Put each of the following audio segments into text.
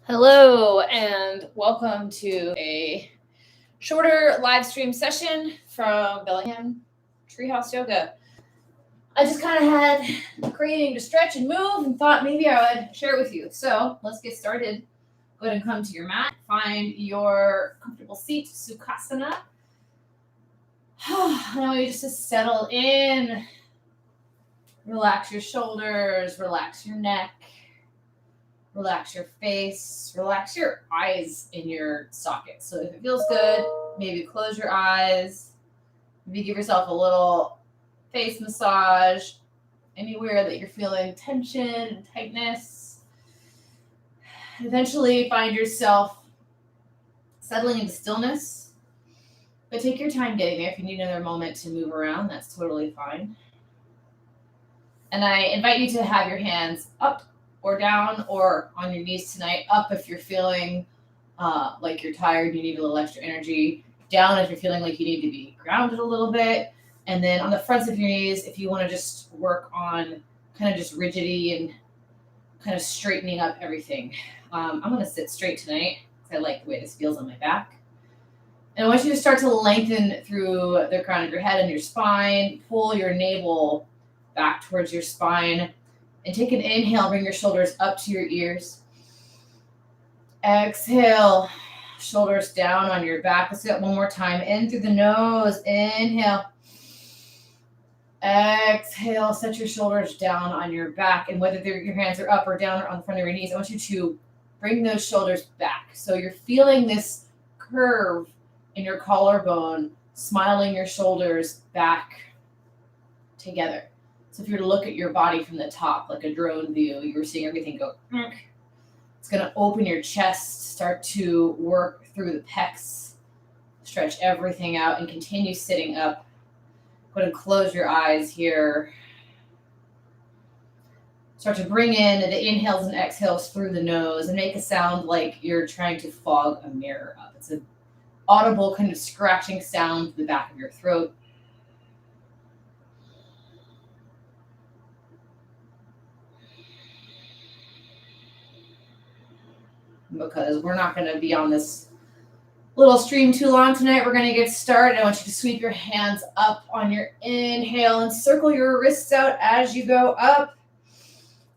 Hello and welcome to a shorter live stream session from Bellingham Treehouse Yoga. I just kind of had craving to stretch and move and thought maybe I would share it with you. So let's get started. Go ahead and come to your mat. Find your comfortable seat, Sukhasana. I want you just to settle in. Relax your shoulders, relax your neck. Relax your face, relax your eyes in your socket. So if it feels good, maybe close your eyes. Maybe give yourself a little face massage anywhere that you're feeling tension and tightness. Eventually find yourself settling into stillness. But take your time getting there. If you need another moment to move around, that's totally fine. And I invite you to have your hands up or down or on your knees tonight. Up if you're feeling like you're tired, you need a little extra energy. Down if you're feeling like you need to be grounded a little bit. And then on the fronts of your knees, if you want to just work on kind of just rigidity and kind of straightening up everything. I'm going to sit straight tonight because I like the way this feels on my back. And I want you to start to lengthen through the crown of your head and your spine. Pull your navel back towards your spine. And take an inhale, bring your shoulders up to your ears. Exhale, shoulders down on your back. Let's do that one more time. In through the nose, inhale. Exhale, set your shoulders down on your back. And whether your hands are up or down or on the front of your knees, I want you to bring those shoulders back. So you're feeling this curve in your collarbone, smiling your shoulders back together. So if you were to look at your body from the top, like a drone view, you were seeing everything go. It's going to open your chest, start to work through the pecs, stretch everything out, and continue sitting up. Go ahead and close your eyes here. Start to bring in the inhales and exhales through the nose and make a sound like you're trying to fog a mirror up. It's an audible kind of scratching sound to the back of your throat. Because we're not going to be on this little stream too long tonight. We're going to get started. I want you to sweep your hands up on your inhale and circle your wrists out as you go up.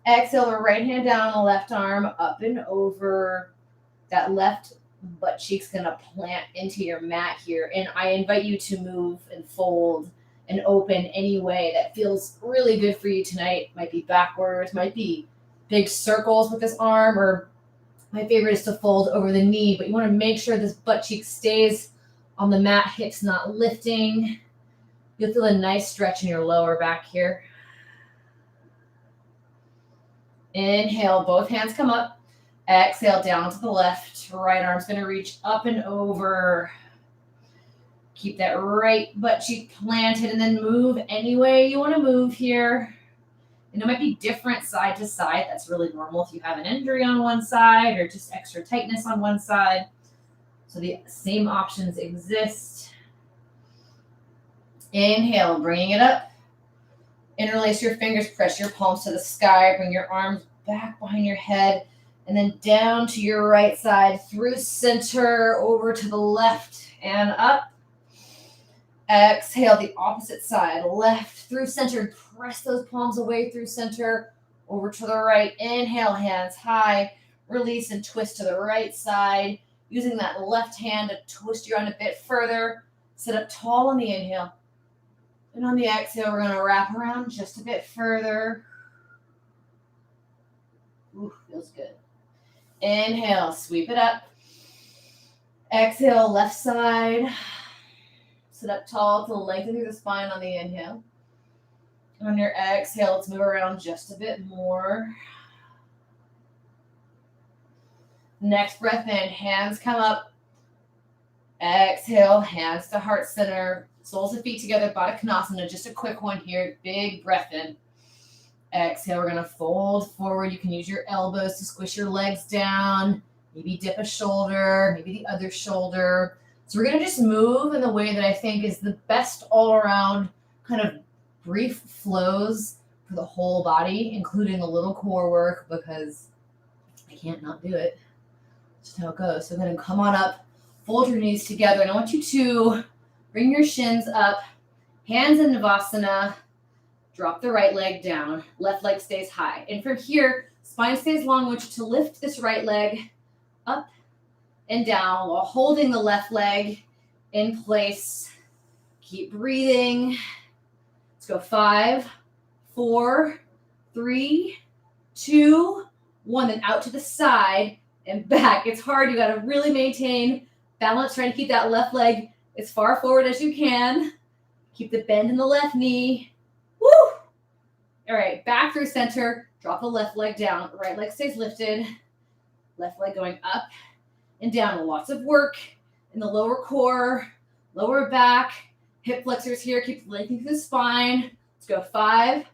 Exhale, the right hand down, the left arm up and over. That left butt cheek's going to plant into your mat here. And I invite you to move and fold and open any way that feels really good for you tonight. Might be backwards, might be big circles with this arm, or my favorite is to fold over the knee, but you want to make sure this butt cheek stays on the mat, hips not lifting. You'll feel a nice stretch in your lower back here. Inhale, both hands come up. Exhale, down to the left. Right arm's going to reach up and over. Keep that right butt cheek planted and then move any way you want to move here. And it might be different side to side. That's really normal if you have an injury on one side or just extra tightness on one side. So the same options exist. Inhale, bringing it up. Interlace your fingers, press your palms to the sky, bring your arms back behind your head, and then down to your right side, through center, over to the left, and up. Exhale, the opposite side, left through center. Press those palms away through center, over to the right. Inhale, hands high. Release and twist to the right side. Using that left hand to twist your arm a bit further. Sit up tall on the inhale. And on the exhale, we're going to wrap around just a bit further. Ooh, feels good. Inhale, sweep it up. Exhale, left side. Sit up tall to lengthen through the spine on the inhale. And on your exhale, let's move around just a bit more. Next breath in, hands come up. Exhale, hands to heart center. Soles of feet together, Baddha Konasana. Just a quick one here. Big breath in. Exhale, we're going to fold forward. You can use your elbows to squish your legs down. Maybe dip a shoulder, maybe the other shoulder. So we're going to just move in the way that I think is the best all-around kind of brief flows for the whole body, including a little core work because I can't not do it. Just how it goes. So then come on up, fold your knees together, and I want you to bring your shins up, hands in Navasana, drop the right leg down, left leg stays high. And from here, spine stays long. I want you to lift this right leg up and down while holding the left leg in place. Keep breathing. Let's go 5, 4, 3, 2, 1. Then out to the side and back. It's hard. You got to really maintain balance, trying to keep that left leg as far forward as you can. Keep the bend in the left knee. Woo! All right, back through center. Drop the left leg down. Right leg stays lifted. Left leg going up and down. Lots of work in the lower core, lower back, hip flexors here. Keep lengthening the spine. Let's go 5,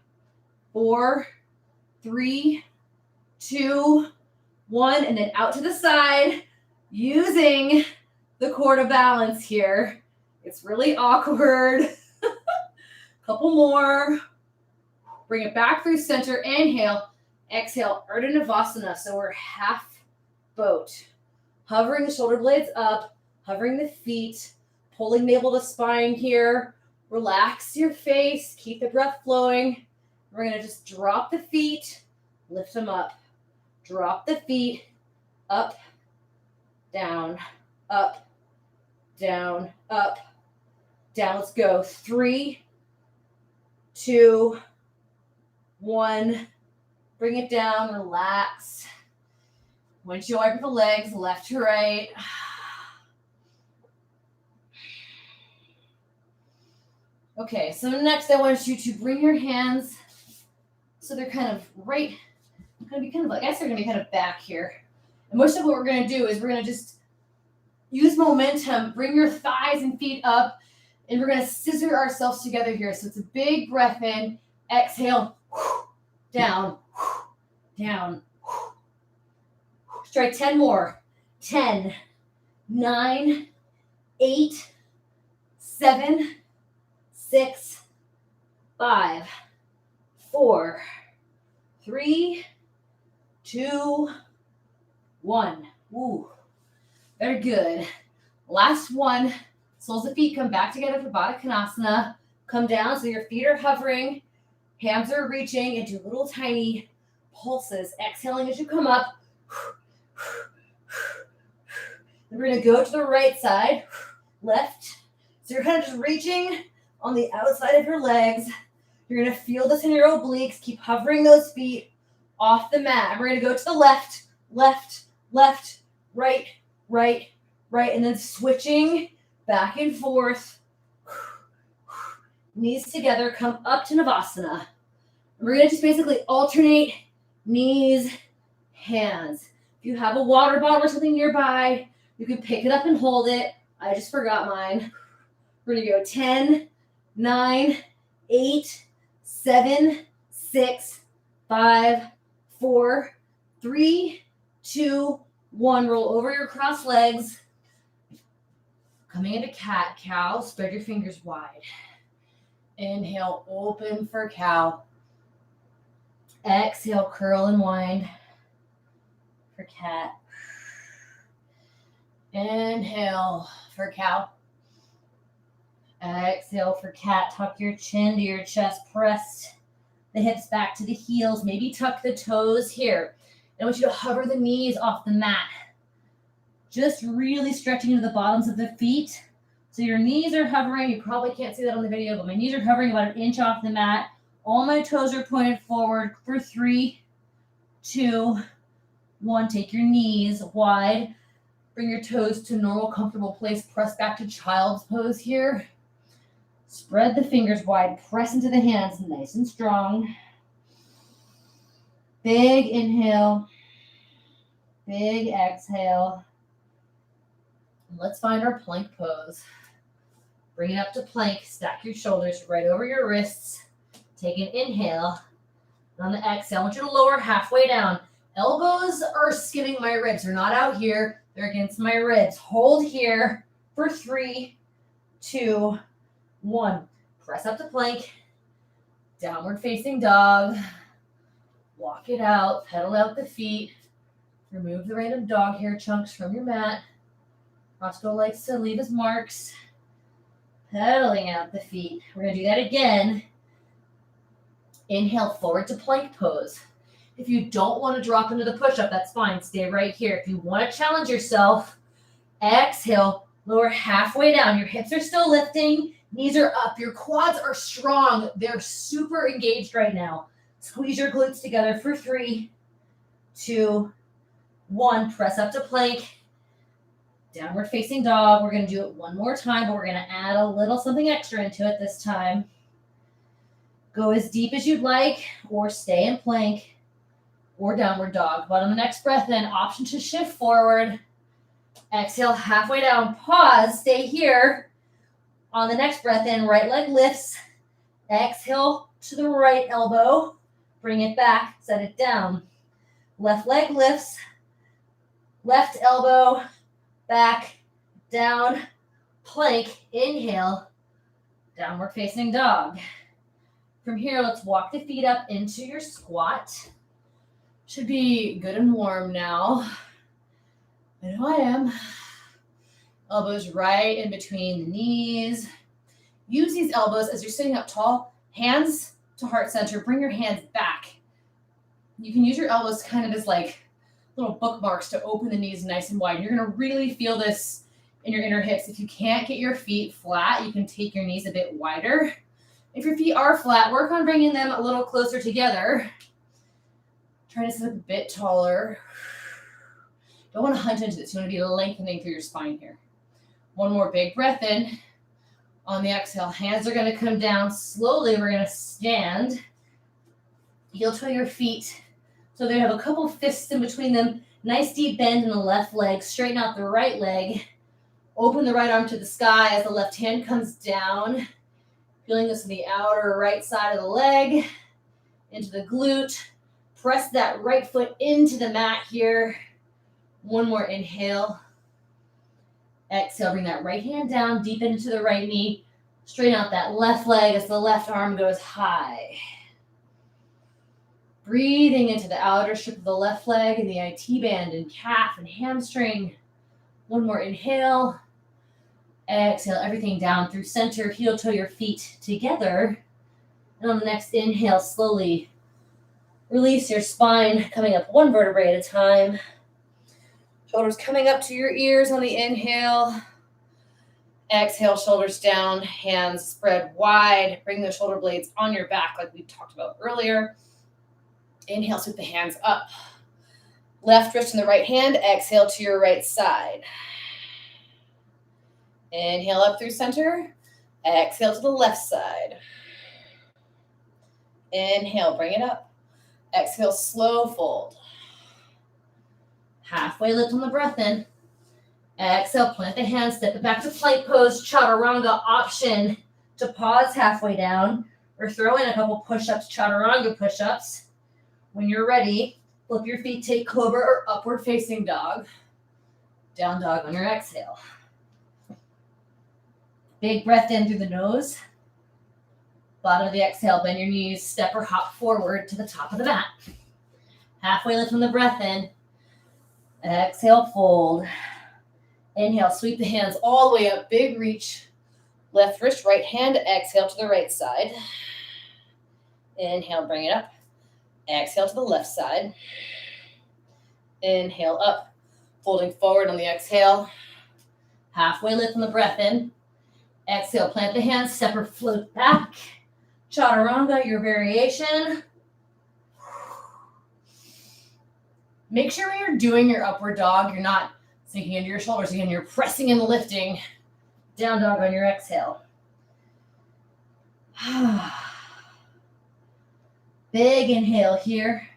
4, 3, 2, 1, and then out to the side, using the core to balance here. It's really awkward. Couple more. Bring it back through center. Inhale. Exhale. Urdhva Navasana. So we're half boat. Hovering the shoulder blades up. Hovering the feet. Pulling navel to spine here. Relax your face. Keep the breath flowing. We're going to just drop the feet. Lift them up. Drop the feet. Up. Down. Up. Down. Up. Down. Let's go. 3, 2, 1. Bring it down. Relax. Windshield wiper the legs, left to right. Okay, so next I want you to bring your hands so they're kind of right, going to be kind of, I guess they're going to be kind of back here. And most of what we're going to do is we're going to just use momentum, bring your thighs and feet up, and we're going to scissor ourselves together here. So it's a big breath in, exhale, down, down. Let's try 10 more. 10, 9, 8, 7, 6, 5, 4, 3, 2, 1. Ooh, very good. Last one. Soles of feet come back together for Baddha Konasana. Come down so your feet are hovering. Hands are reaching into little tiny pulses. Exhaling as you come up. Then we're going to go to the right side. Left. So you're kind of just reaching on the outside of your legs. You're going to feel this in your obliques. Keep hovering those feet off the mat. We're going to go to the left, left, left, right, right, right, and then switching back and forth. Knees together, come up to Navasana. We're going to just basically alternate knees, hands. If you have a water bottle or something nearby, you can pick it up and hold it. I just forgot mine. We're going to go 10, 9, 8, 7, 6, 5, 4, 3, 2, 1. Roll over your crossed legs. Coming into cat-cow, spread your fingers wide. Inhale, open for cow. Exhale, curl and wind for cat. Inhale for cow. Exhale for cat. Tuck your chin to your chest. Press the hips back to the heels. Maybe tuck the toes here. I want you to hover the knees off the mat. Just really stretching into the bottoms of the feet. So your knees are hovering. You probably can't see that on the video, but my knees are hovering about 1 inch off the mat. All my toes are pointed forward for 3, 2, 1. Take your knees wide. Bring your toes to normal, comfortable place. Press back to child's pose here. Spread the fingers wide. Press into the hands nice and strong. Big inhale. Big exhale. Let's find our plank pose. Bring it up to plank. Stack your shoulders right over your wrists. Take an inhale. And on the exhale, I want you to lower halfway down. Elbows are skimming my ribs. They're not out here. They're against my ribs. Hold here for 3, 2, 1. Press up to plank. Downward facing dog. Walk it out. Pedal out the feet. Remove the random dog hair chunks from your mat. Roscoe likes to leave his marks. Pedaling out the feet. We're going to do that again. Inhale forward to plank pose. If you don't want to drop into the push-up, that's fine. Stay right here. If you want to challenge yourself, exhale, lower halfway down. Your hips are still lifting. Knees are up. Your quads are strong. They're super engaged right now. Squeeze your glutes together for 3, 2, 1. Press up to plank. Downward facing dog. We're going to do it one more time, but we're going to add a little something extra into it this time. Go as deep as you'd like, or stay in plank, or downward dog. But on the next breath in, option to shift forward. Exhale, halfway down. Pause. Stay here. On the next breath in, right leg lifts. Exhale to the right elbow. Bring it back. Set it down. Left leg lifts. Left elbow. Back. Down. Plank. Inhale. Downward facing dog. From here, let's walk the feet up into your squat. Should be good and warm now. I know I am. Elbows right in between the knees. Use these elbows as you're sitting up tall. Hands to heart center. Bring your hands back. You can use your elbows kind of as like little bookmarks to open the knees nice and wide. You're going to really feel this in your inner hips. If you can't get your feet flat, you can take your knees a bit wider. If your feet are flat, work on bringing them a little closer together. Try to sit up a bit taller. Don't want to hunch into this. You want to be lengthening through your spine here. One more big breath in. On the exhale, hands are going to come down. Slowly, we're going to stand. Heel toe your feet. So they have a couple fists in between them. Nice deep bend in the left leg. Straighten out the right leg. Open the right arm to the sky as the left hand comes down. Feeling this in the outer right side of the leg. Into the glute. Press that right foot into the mat here. One more inhale. Exhale, bring that right hand down, deep into the right knee. Straighten out that left leg as the left arm goes high. Breathing into the outer strip of the left leg and the IT band and calf and hamstring. One more inhale. Exhale, everything down through center. Heel toe your feet together. And on the next inhale, slowly release your spine, coming up one vertebrae at a time. Shoulders coming up to your ears on the inhale. Exhale, shoulders down, hands spread wide. Bring the shoulder blades on your back like we talked about earlier. Inhale, sweep the hands up. Left wrist in the right hand. Exhale to your right side. Inhale up through center. Exhale to the left side. Inhale, bring it up. Exhale, slow fold. Halfway lift on the breath in. Exhale, plant the hands, step it back to plank pose, chaturanga. Option to pause halfway down or throw in a couple push-ups, chaturanga push-ups. When you're ready, flip your feet, take cobra or upward facing dog. Down dog on your exhale. Big breath in through the nose. Bottom of the exhale, bend your knees, step or hop forward to the top of the mat. Halfway lift on the breath in. Exhale, fold. Inhale, sweep the hands all the way up, big reach. Left wrist, right hand, exhale to the right side. Inhale, bring it up. Exhale to the left side. Inhale, up. Folding forward on the exhale. Halfway lift on the breath in. Exhale, plant the hands, step or float back. Chaturanga, your variation. Make sure when you're doing your upward dog, you're not sinking into your shoulders. Again, you're pressing and lifting. Down dog on your exhale. Big inhale here.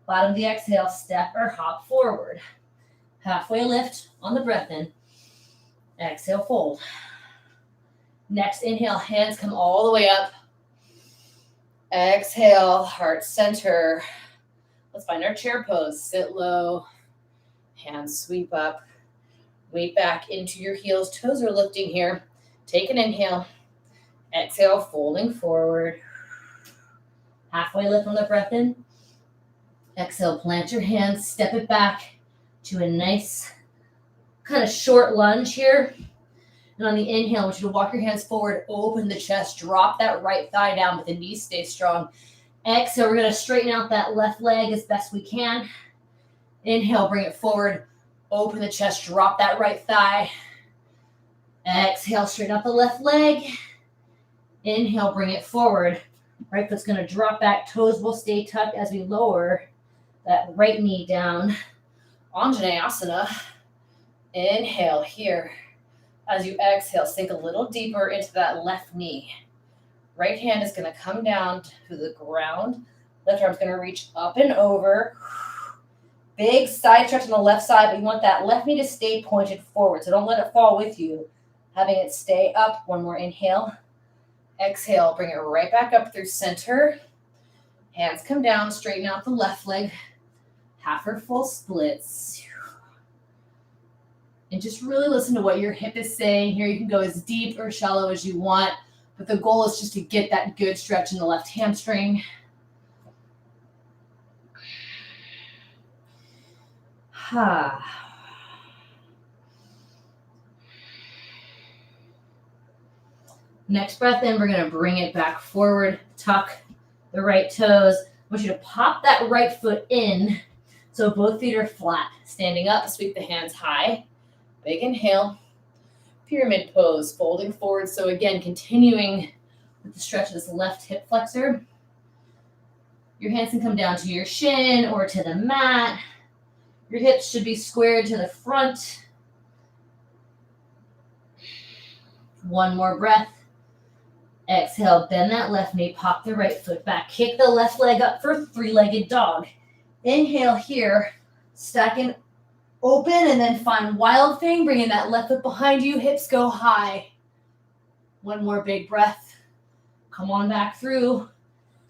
Bottom of the exhale, step or hop forward. Halfway lift on the breath in. Exhale, fold. Next inhale, hands come all the way up. Exhale, heart center. Let's find our chair pose. Sit low. Hands sweep up. Weight back into your heels. Toes are lifting here. Take an inhale. Exhale, folding forward. Halfway lift on the breath in. Exhale, plant your hands. Step it back. to a nice kind of short lunge here. And on the inhale, I want you to walk your hands forward, open the chest, drop that right thigh down, but the knees stay strong. Exhale, we're going to straighten out that left leg as best we can. Inhale, bring it forward, open the chest, drop that right thigh. Exhale, straighten out the left leg. Inhale, bring it forward. Right foot's going to drop back, toes will stay tucked as we lower that right knee down. Anjaneyasana. Inhale here. As you exhale, sink a little deeper into that left knee. Right hand is going to come down to the ground. Left arm's going to reach up and over. Big side stretch on the left side, but you want that left knee to stay pointed forward, so don't let it fall with you. Having it stay up. One more inhale. Exhale, bring it right back up through center. Hands come down, straighten out the left leg. Half or full splits. And just really listen to what your hip is saying here. You can go as deep or shallow as you want, but the goal is just to get that good stretch in the left hamstring. Next breath in, we're going to bring it back forward, tuck the right toes. I want you to pop that right foot in so both feet are flat. Standing up, sweep the hands high. Big inhale. Pyramid pose, folding forward. So again, continuing with the stretch of this left hip flexor. Your hands can come down to your shin or to the mat. Your hips should be squared to the front. One more breath. Exhale, bend that left knee, pop the right foot back. Kick the left leg up for three-legged dog. Inhale here, stacking open, and then find wild thing, bringing that left foot behind you, hips go high. One more big breath. Come on back through.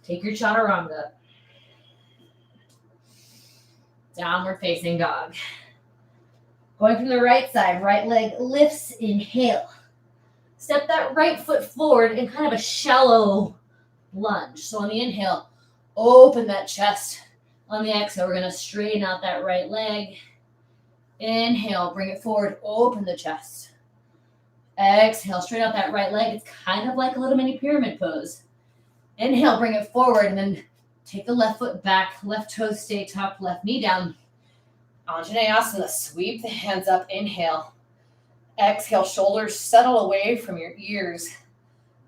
Take your chaturanga. Downward facing dog. Going from the right side, right leg lifts, inhale. Step that right foot forward in kind of a shallow lunge. So on the inhale, open that chest. On the exhale, we're going to straighten out that right leg. Inhale, bring it forward, open the chest. Exhale, straighten out that right leg. It's kind of like a little mini pyramid pose. Inhale, bring it forward, and then take the left foot back, left toes stay tucked, left knee down. Anjaneyasana, sweep the hands up, inhale. Exhale, shoulders settle away from your ears.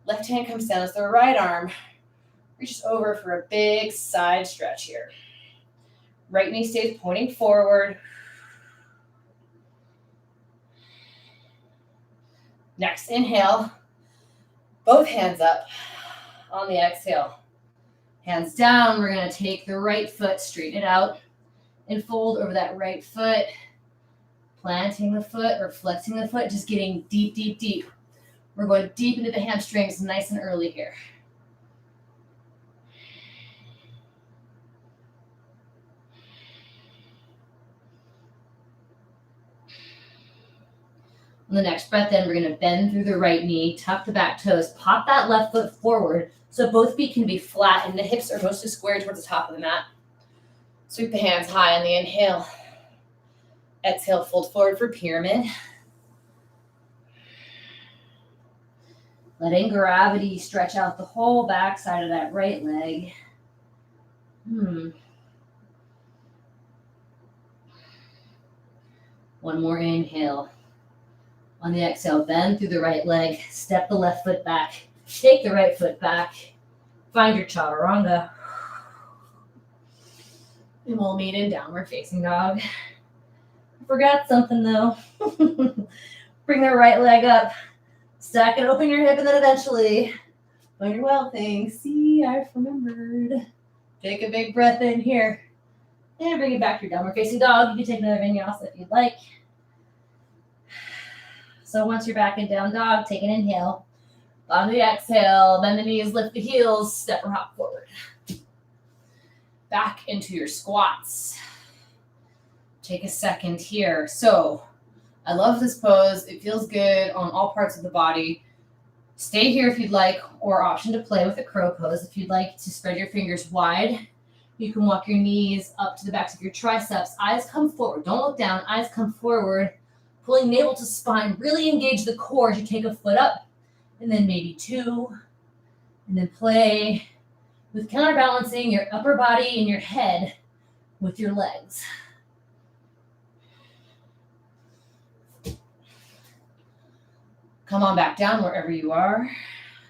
Left hand comes down as the right arm reaches over for a big side stretch here. Right knee stays pointing forward. Next, inhale. Both hands up. On the exhale, hands down. We're going to take the right foot, straighten it out, and fold over that right foot. Planting the foot or flexing the foot, just getting deep, deep, deep. We're going deep into the hamstrings nice and early here. On the next breath in, we're going to bend through the right knee, tuck the back toes, pop that left foot forward so both feet can be flat and the hips are mostly squared towards the top of the mat. Sweep the hands high on the inhale. Exhale, fold forward for pyramid. Letting gravity stretch out the whole back side of that right leg. One more inhale. On the exhale, bend through the right leg. Step the left foot back. Take the right foot back. Find your chaturanga. And we'll meet in downward facing dog. Forgot something though. Bring the right leg up. Stack it, open your hip, and then eventually find your wild thing. See, I've remembered. Take a big breath in here. And bring it back to your downward facing dog. You can take another vinyasa if you'd like. So once you're back in down dog, take an inhale. On the exhale, bend the knees, lift the heels, step or hop forward. Back into your squats. Take a second here. So I love this pose. It feels good on all parts of the body. Stay here if you'd like, or option to play with a crow pose if you'd like to spread your fingers wide. You can walk your knees up to the backs of your triceps. Eyes come forward. Don't look down. Eyes come forward. Pulling navel to spine. Really engage the core as you take a foot up. And then maybe two. And then play with counterbalancing your upper body and your head with your legs. Come on back down wherever you are.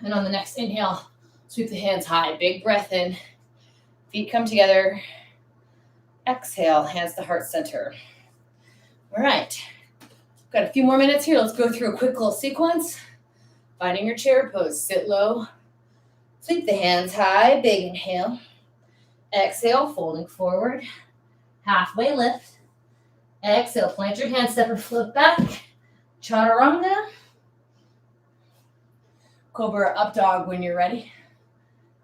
And on the next inhale, sweep the hands high. Big breath in. Feet come together. Exhale, hands to heart center. All right. Got a few more minutes here. Let's go through a quick little sequence. Finding your chair pose. Sit low. Sweep the hands high. Big inhale. Exhale, folding forward. Halfway lift. Exhale, plant your hands, step or float back. Chaturanga. Cobra up dog when you're ready.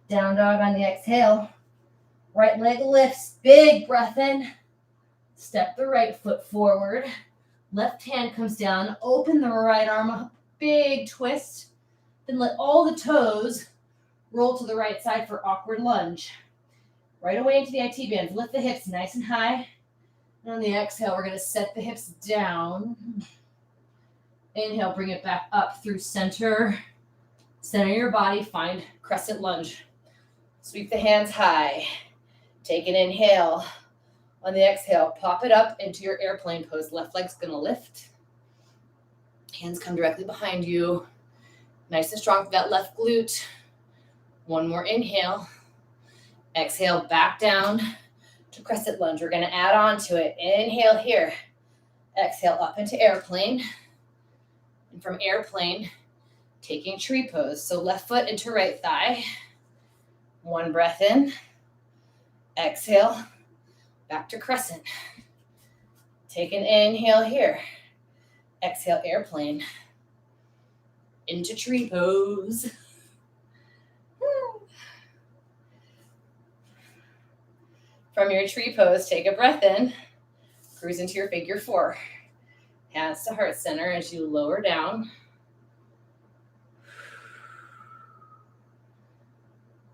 Down dog on the exhale. Right leg lifts, big breath in. Step the right foot forward. Left hand comes down, open the right arm up, big twist. Then let all the toes roll to the right side for awkward lunge. Right away into the IT band. Lift the hips nice and high. And on the exhale, we're going to set the hips down. Inhale, bring it back up through center. Center your body, find crescent lunge. Sweep the hands high. Take an inhale. On the exhale, pop it up into your airplane pose. Left leg's going to lift. Hands come directly behind you. Nice and strong for that left glute. One more inhale. Exhale, back down to crescent lunge. We're going to add on to it. Inhale here. Exhale up into airplane. And from airplane, taking tree pose. So left foot into right thigh. One breath in. Exhale. Back to crescent. Take an inhale here. Exhale, airplane. Into tree pose. From your tree pose, take a breath in. Cruise into your figure four. Hands to heart center as you lower down.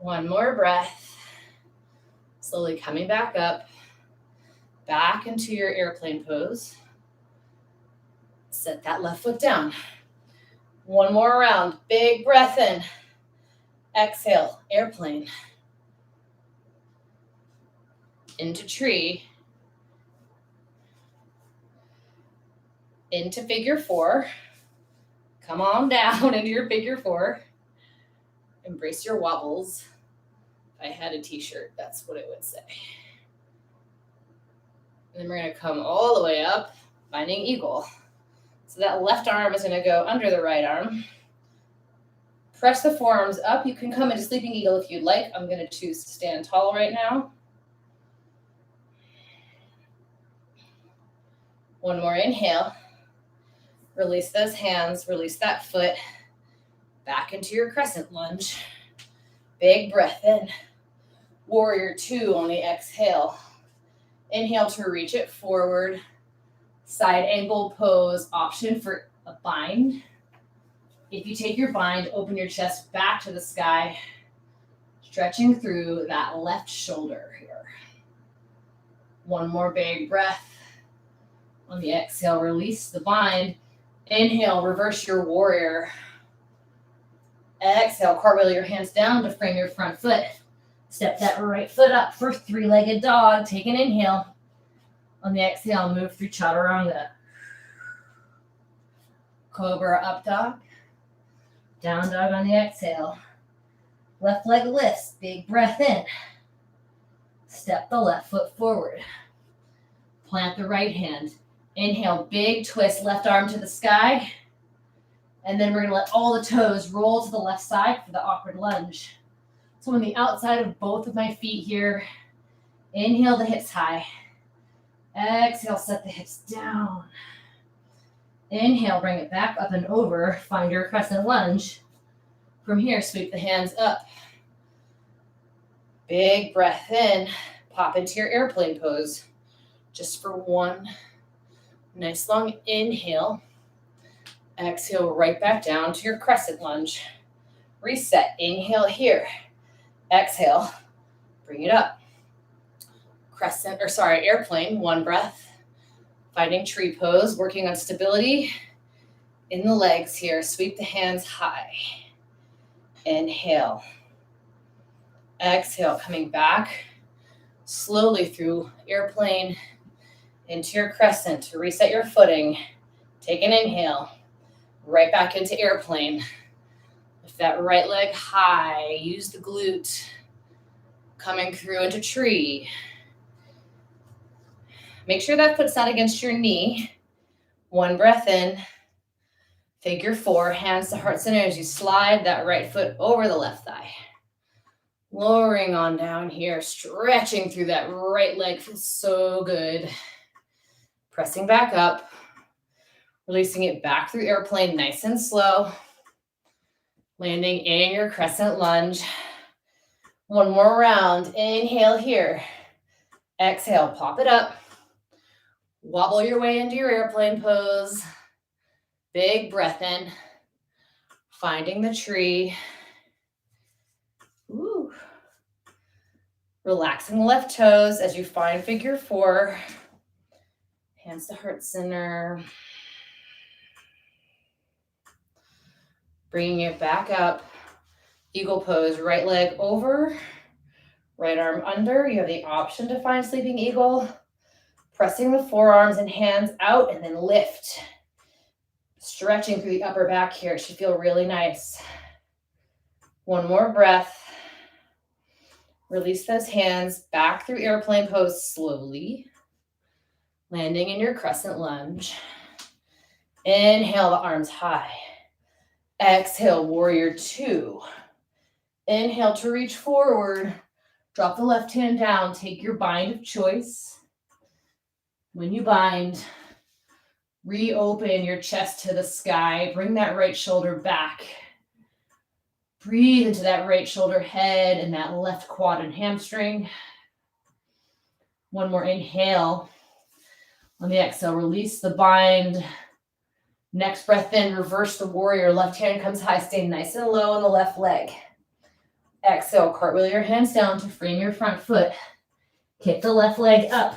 One more breath. Slowly coming back up. Back into your airplane pose. Set that left foot down. One more round. Big breath in. Exhale, airplane. Into tree. Into figure four. Come on down into your figure four. Embrace your wobbles. If I had a t-shirt, that's what it would say. And then we're going to come all the way up, finding eagle. So that left arm is going to go under the right arm. Press the forearms up. You can come into sleeping eagle if you'd like. I'm going to choose to stand tall right now. One more inhale. Release those hands. Release that foot. Back into your crescent lunge. Big breath in. Warrior two on the exhale. Inhale to reach it forward. Side angle pose, option for a bind. If you take your bind, open your chest back to the sky, stretching through that left shoulder here. One more big breath. On the exhale, release the bind. Inhale, reverse your warrior. Exhale, cartwheel your hands down to frame your front foot. Step that right foot up for three-legged dog. Take an inhale. On the exhale, move through chaturanga. Cobra up dog. Down dog on the exhale. Left leg lifts. Big breath in. Step the left foot forward. Plant the right hand. Inhale, big twist, left arm to the sky. And then we're going to let all the toes roll to the left side for the awkward lunge. So on the outside of both of my feet here, inhale the hips high. Exhale, set the hips down. Inhale, bring it back up and over. Find your crescent lunge. From here, sweep the hands up. Big breath in. Pop into your airplane pose. Just for one nice long inhale. Exhale, right back down to your crescent lunge. Reset. Inhale here. Exhale. Bring it up. airplane, one breath. Finding tree pose, working on stability in the legs here. Sweep the hands high. Inhale. Exhale, coming back slowly through airplane into your crescent to reset your footing. Take an inhale. Right back into airplane. Lift that right leg high. Use the glute. Coming through into tree. Make sure that foot's not against your knee. One breath in. Figure four, hands to heart center as you slide that right foot over the left thigh. Lowering on down here, stretching through that right leg. Feels so good. Pressing back up. Releasing it back through airplane, nice and slow. Landing in your crescent lunge. One more round. Inhale here. Exhale, pop it up. Wobble your way into your airplane pose. Big breath in. Finding the tree. Ooh. Relaxing the left toes as you find figure four. Hands to heart center. Bringing it back up. Eagle pose, right leg over, right arm under. You have the option to find sleeping eagle. Pressing the forearms and hands out and then lift. Stretching through the upper back here. It should feel really nice. One more breath. Release those hands back through airplane pose slowly. Landing in your crescent lunge. Inhale the arms high. Exhale, warrior two. Inhale to reach forward. Drop the left hand down. Take your bind of choice. When you bind, reopen your chest to the sky. Bring that right shoulder back. Breathe into that right shoulder head and that left quad and hamstring. One more inhale. On the exhale, release the bind. Next breath in, reverse the warrior. Left hand comes high, stay nice and low on the left leg. Exhale, cartwheel your hands down to frame your front foot. Kick the left leg up.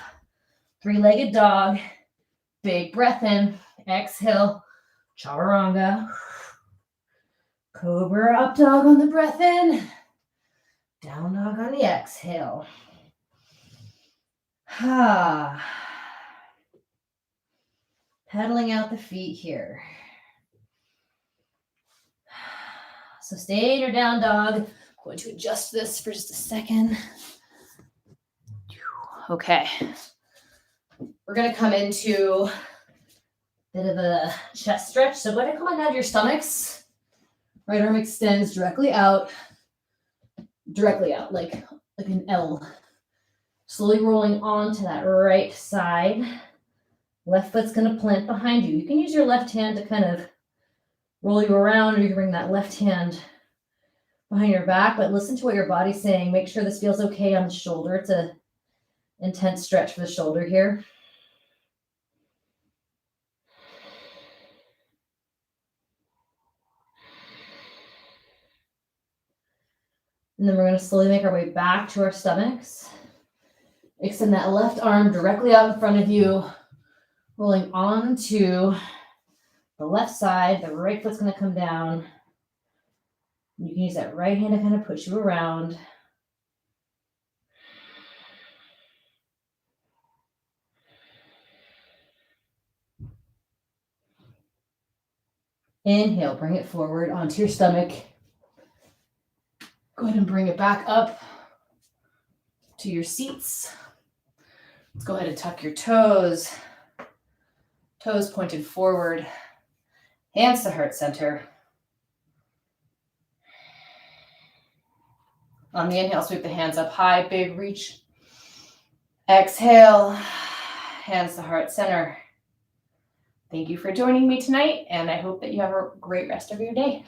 Three-legged dog. Big breath in. Exhale, chaturanga. Cobra up dog on the breath in. Down dog on the exhale. Pedaling out the feet here. So stay in your down dog. I'm going to adjust this for just a second. Okay. We're going to come into a bit of a chest stretch. So go ahead and come on down to your stomachs. Right arm extends directly out, like an L. Slowly rolling onto that right side. Left foot's going to plant behind you. You can use your left hand to kind of roll you around, or you can bring that left hand behind your back, but listen to what your body's saying. Make sure this feels okay on the shoulder. It's an intense stretch for the shoulder here. And then we're going to slowly make our way back to our stomachs. Extend that left arm directly out in front of you, rolling onto the left side. The right foot's going to come down. You can use that right hand to kind of push you around. Inhale, bring it forward onto your stomach. Go ahead and bring it back up to your seats. Let's go ahead and tuck your toes. Toes pointed forward. Hands to heart center. On the inhale, sweep the hands up high, big reach. Exhale, hands to heart center. Thank you for joining me tonight, and I hope that you have a great rest of your day.